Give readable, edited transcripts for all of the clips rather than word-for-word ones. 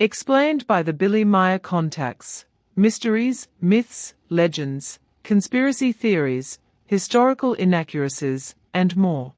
Explained by the Billy Meier contacts. Mysteries, myths, legends, conspiracy theories, historical inaccuracies, and more.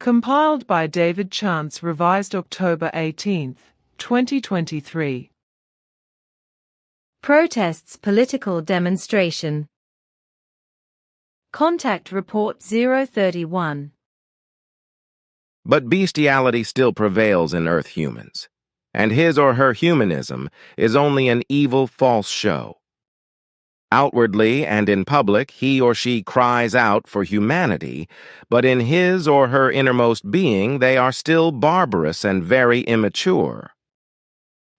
Compiled by David Chance, revised October 18, 2023. Protests, political demonstration. Contact Report 031. But bestiality still prevails in Earth humans, and his or her humanism is only an evil false show. Outwardly and in public, he or she cries out for humanity, but in his or her innermost being, they are still barbarous and very immature.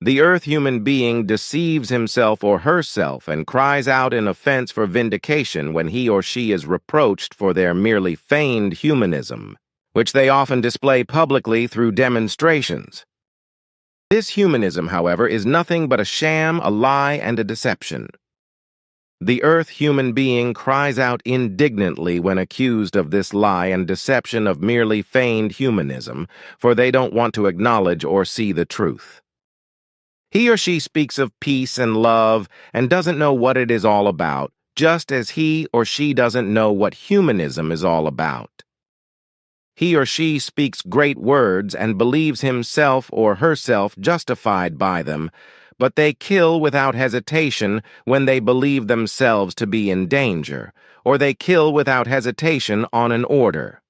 The Earth human being deceives himself or herself and cries out in offense for vindication when he or she is reproached for their merely feigned humanism, which they often display publicly through demonstrations. This humanism, however, is nothing but a sham, a lie, and a deception. The Earth human being cries out indignantly when accused of this lie and deception of merely feigned humanism, for they don't want to acknowledge or see the truth. He or she speaks of peace and love and doesn't know what it is all about, just as he or she doesn't know what humanism is all about. He or she speaks great words and believes himself or herself justified by them, but they kill without hesitation when they believe themselves to be in danger, or they kill without hesitation on an order.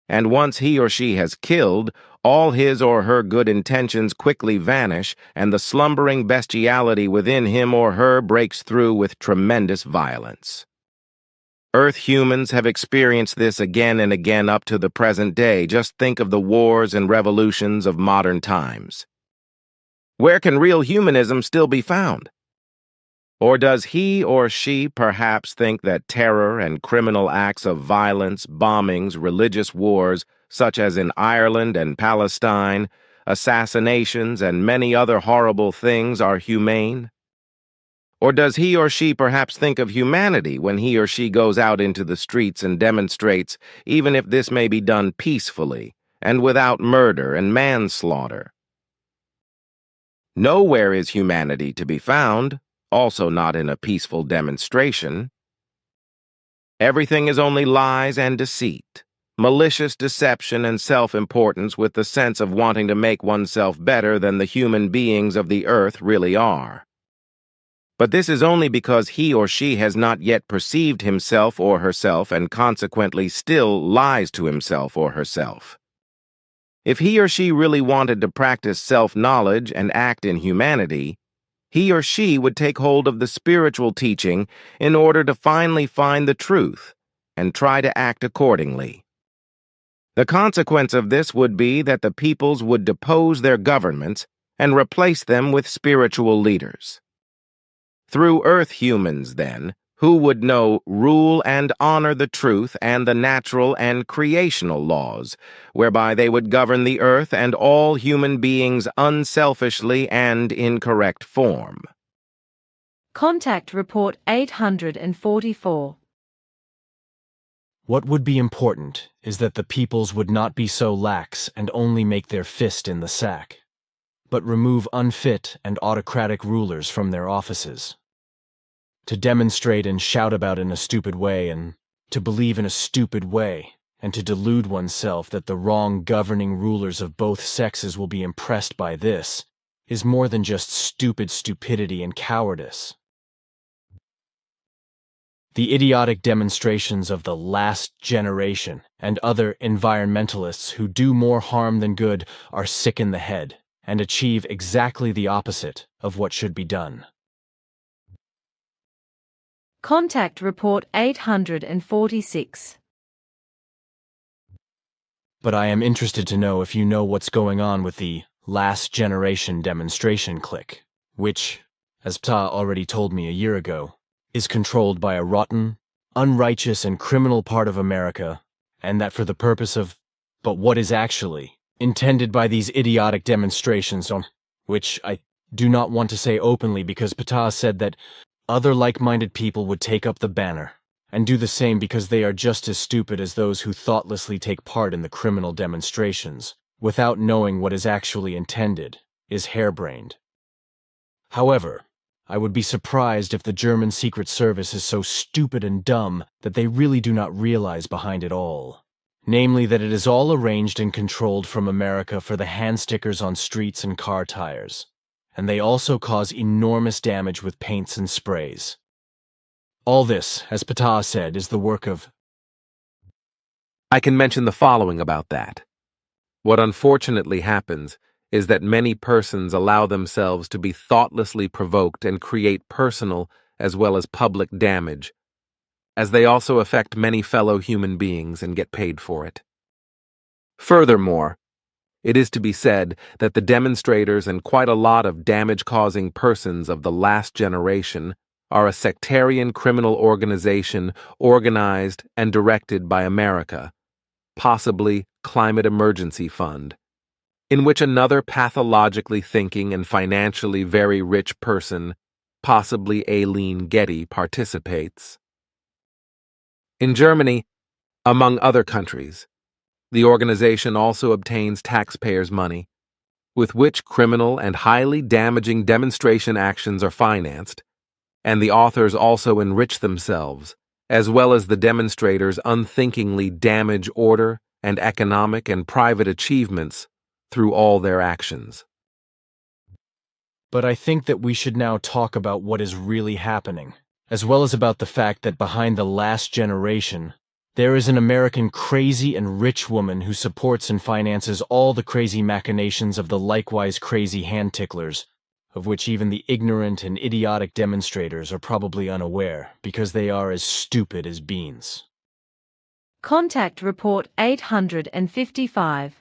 And once he or she has killed, all his or her good intentions quickly vanish, and the slumbering bestiality within him or her breaks through with tremendous violence. Earth humans have experienced this again and again up to the present day. Just think of the wars and revolutions of modern times. Where can real humanism still be found? Or does he or she perhaps think that terror and criminal acts of violence, bombings, religious wars, such as in Ireland and Palestine, assassinations, and many other horrible things are humane? Or does he or she perhaps think of humanity when he or she goes out into the streets and demonstrates, even if this may be done peacefully and without murder and manslaughter? Nowhere is humanity to be found, also not in a peaceful demonstration. Everything is only lies and deceit, malicious deception and self-importance with the sense of wanting to make oneself better than the human beings of the earth really are. But this is only because he or she has not yet perceived himself or herself and consequently still lies to himself or herself. If he or she really wanted to practice self-knowledge and act in humanity, he or she would take hold of the spiritual teaching in order to finally find the truth and try to act accordingly. The consequence of this would be that the peoples would depose their governments and replace them with spiritual leaders. Through Earth humans, then, who would know, rule, and honor the truth and the natural and creational laws, whereby they would govern the earth and all human beings unselfishly and in correct form. Contact Report 844. What would be important is that the peoples would not be so lax and only make their fist in the sack, but remove unfit and autocratic rulers from their offices. To demonstrate and shout about in a stupid way, and to believe in a stupid way, and to delude oneself that the wrong governing rulers of both sexes will be impressed by this, is more than just stupid stupidity and cowardice. The idiotic demonstrations of the last generation and other environmentalists who do more harm than good are sick in the head and achieve exactly the opposite of what should be done. Contact Report 846. But I am interested to know if you know what's going on with the last generation demonstration clique, which, as Ptah already told me a year ago, is controlled by a rotten, unrighteous, and criminal part of America, and that for the purpose of, but what is actually, intended by these idiotic demonstrations on, which I do not want to say openly because Ptah said that other like-minded people would take up the banner and do the same because they are just as stupid as those who thoughtlessly take part in the criminal demonstrations without knowing what is actually intended is harebrained. However, I would be surprised if the German Secret Service is so stupid and dumb that they really do not realize behind it all. Namely, that it is all arranged and controlled from America for the hand stickers on streets and car tires. And they also cause enormous damage with paints and sprays. All this, as Ptah said, is the work of... I can mention the following about that. What unfortunately happens is that many persons allow themselves to be thoughtlessly provoked and create personal as well as public damage, as they also affect many fellow human beings and get paid for it. Furthermore, it is to be said that the demonstrators and quite a lot of damage-causing persons of the last generation are a sectarian criminal organization organized and directed by America, possibly Climate Emergency Fund, in which another pathologically thinking and financially very rich person, possibly Aileen Getty, participates. In Germany, among other countries, the organization also obtains taxpayers' money, with which criminal and highly damaging demonstration actions are financed, and the authors also enrich themselves, as well as the demonstrators unthinkingly damage order and economic and private achievements through all their actions. But I think that we should now talk about what is really happening, as well as about the fact that behind the last generation, there is an American crazy and rich woman who supports and finances all the crazy machinations of the likewise crazy hand ticklers, of which even the ignorant and idiotic demonstrators are probably unaware because they are as stupid as beans. Contact Report 855.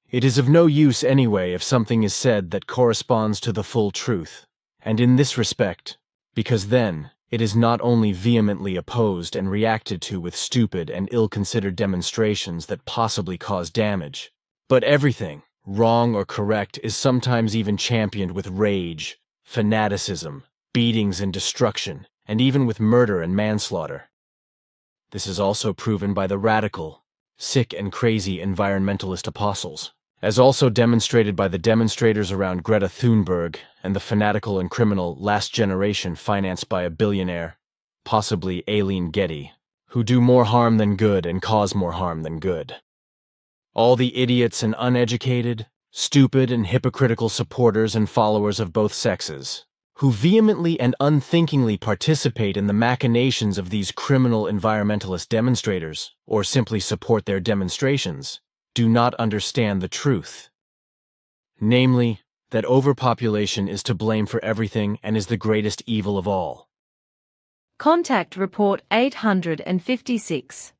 It is of no use anyway if something is said that corresponds to the full truth, and in this respect, because then it is not only vehemently opposed and reacted to with stupid and ill-considered demonstrations that possibly cause damage, but everything, wrong or correct, is sometimes even championed with rage, fanaticism, beatings and destruction, and even with murder and manslaughter. This is also proven by the radical, sick and crazy environmentalist apostles, as also demonstrated by the demonstrators around Greta Thunberg and the fanatical and criminal last generation financed by a billionaire, possibly Aileen Getty, who do more harm than good and cause more harm than good. All the idiots and uneducated, stupid and hypocritical supporters and followers of both sexes, who vehemently and unthinkingly participate in the machinations of these criminal environmentalist demonstrators, or simply support their demonstrations, do not understand the truth. Namely, that overpopulation is to blame for everything and is the greatest evil of all. Contact Report 856.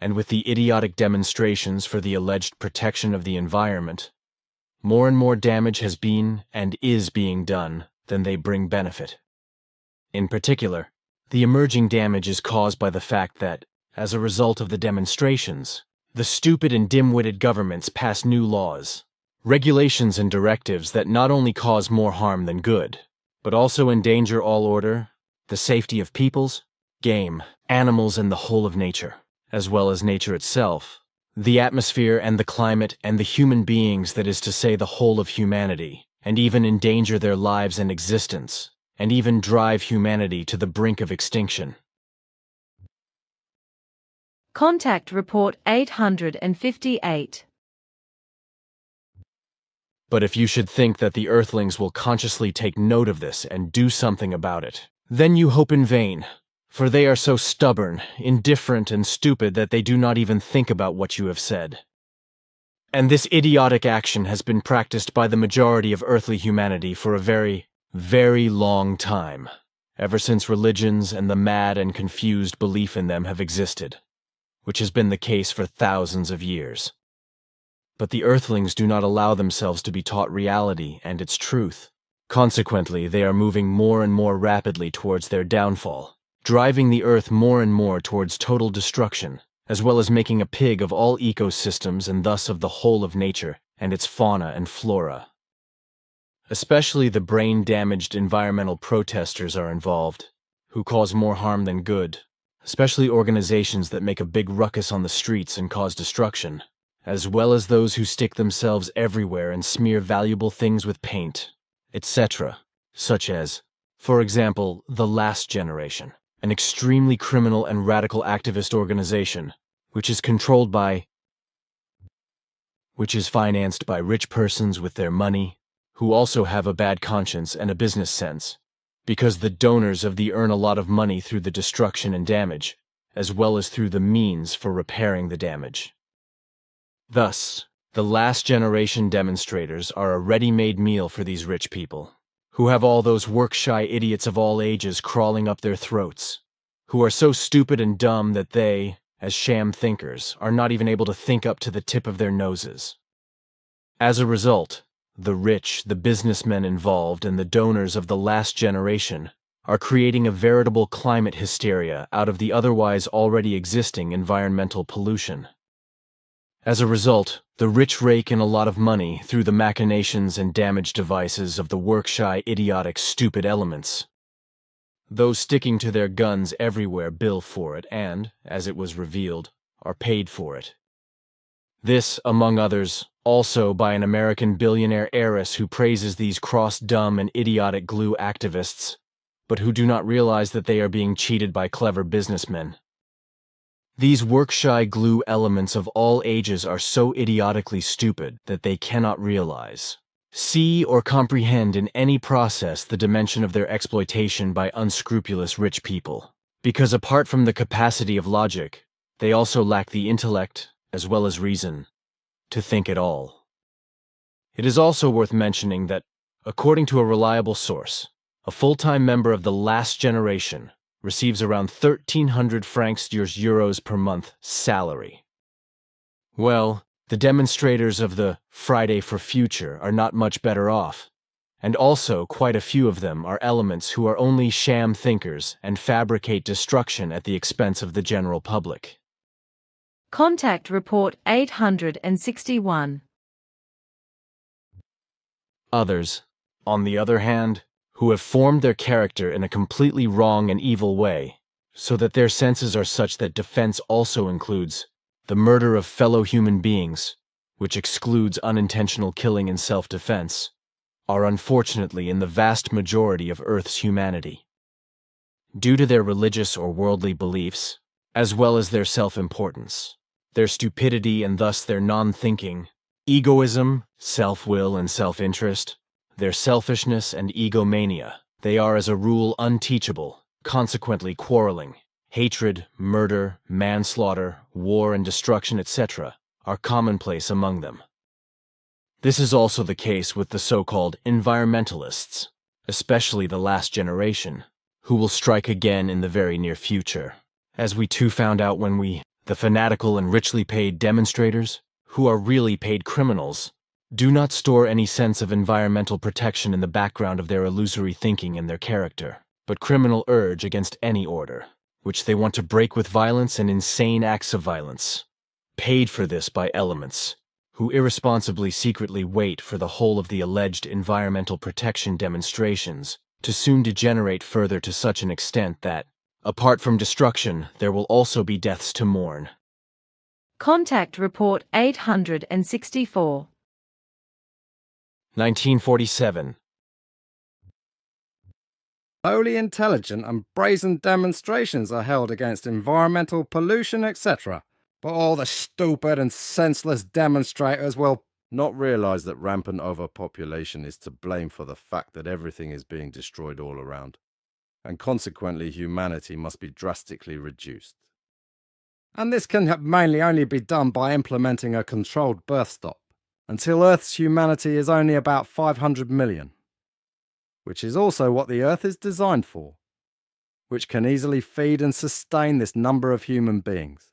And with the idiotic demonstrations for the alleged protection of the environment, more and more damage has been and is being done than they bring benefit. In particular, the emerging damage is caused by the fact that, as a result of the demonstrations, the stupid and dim-witted governments pass new laws, regulations and directives that not only cause more harm than good, but also endanger all order, the safety of peoples, game, animals and the whole of nature, as well as nature itself, the atmosphere and the climate and the human beings, that is to say the whole of humanity, and even endanger their lives and existence, and even drive humanity to the brink of extinction. Contact Report 858. But if you should think that the Earthlings will consciously take note of this and do something about it, then you hope in vain, for they are so stubborn, indifferent, and stupid that they do not even think about what you have said. And this idiotic action has been practiced by the majority of earthly humanity for a very, very long time, ever since religions and the mad and confused belief in them have existed, which has been the case for thousands of years. But the Earthlings do not allow themselves to be taught reality and its truth. Consequently, they are moving more and more rapidly towards their downfall, driving the Earth more and more towards total destruction, as well as making a pig of all ecosystems and thus of the whole of nature and its fauna and flora. Especially the brain-damaged environmental protesters are involved, who cause more harm than good, especially organizations that make a big ruckus on the streets and cause destruction, as well as those who stick themselves everywhere and smear valuable things with paint, etc., such as, for example, the Last Generation, an extremely criminal and radical activist organization, which is financed by rich persons with their money, who also have a bad conscience and a business sense, because the donors of the earn a lot of money through the destruction and damage, as well as through the means for repairing the damage. Thus, the Last Generation demonstrators are a ready-made meal for these rich people, who have all those work-shy idiots of all ages crawling up their throats, who are so stupid and dumb that they, as sham thinkers, are not even able to think up to the tip of their noses. As a result, the rich, the businessmen involved, and the donors of the Last Generation are creating a veritable climate hysteria out of the otherwise already existing environmental pollution. As a result, the rich rake in a lot of money through the machinations and damage devices of the work-shy, idiotic, stupid elements. Those sticking to their guns everywhere bill for it and, as it was revealed, are paid for it. This, among others, also by an American billionaire heiress who praises these cross-dumb and idiotic glue activists, but who do not realize that they are being cheated by clever businessmen. These work-shy glue elements of all ages are so idiotically stupid that they cannot realize, see, or comprehend in any process the dimension of their exploitation by unscrupulous rich people, because apart from the capacity of logic, they also lack the intellect, as well as reason, to think at all. It is also worth mentioning that, according to a reliable source, a full-time member of the Last Generation receives around 1,300 francs euros per month salary. Well, the demonstrators of the Friday for Future are not much better off, and also quite a few of them are elements who are only sham thinkers and fabricate destruction at the expense of the general public. Contact Report 861. Others, on the other hand, who have formed their character in a completely wrong and evil way, so that their senses are such that defense also includes the murder of fellow human beings, which excludes unintentional killing in self-defense, are unfortunately in the vast majority of Earth's humanity. Due to their religious or worldly beliefs, as well as their self-importance, their stupidity and thus their non-thinking, egoism, self-will and self-interest, their selfishness and egomania, they are as a rule unteachable, consequently quarreling, hatred, murder, manslaughter, war and destruction, etc., are commonplace among them. This is also the case with the so-called environmentalists, especially the Last Generation, who will strike again in the very near future, as we too found out when the fanatical and richly paid demonstrators, who are really paid criminals, do not store any sense of environmental protection in the background of their illusory thinking and their character, but criminal urge against any order, which they want to break with violence and insane acts of violence, paid for this by elements, who irresponsibly secretly wait for the whole of the alleged environmental protection demonstrations to soon degenerate further to such an extent that, apart from destruction, there will also be deaths to mourn. Contact Report 864. 1947. Wholly intelligent and brazen demonstrations are held against environmental pollution, etc. But all the stupid and senseless demonstrators will not realize that rampant overpopulation is to blame for the fact that everything is being destroyed all around, and consequently humanity must be drastically reduced. And this can mainly only be done by implementing a controlled birth stop, until Earth's humanity is only about 500 million, which is also what the Earth is designed for, which can easily feed and sustain this number of human beings.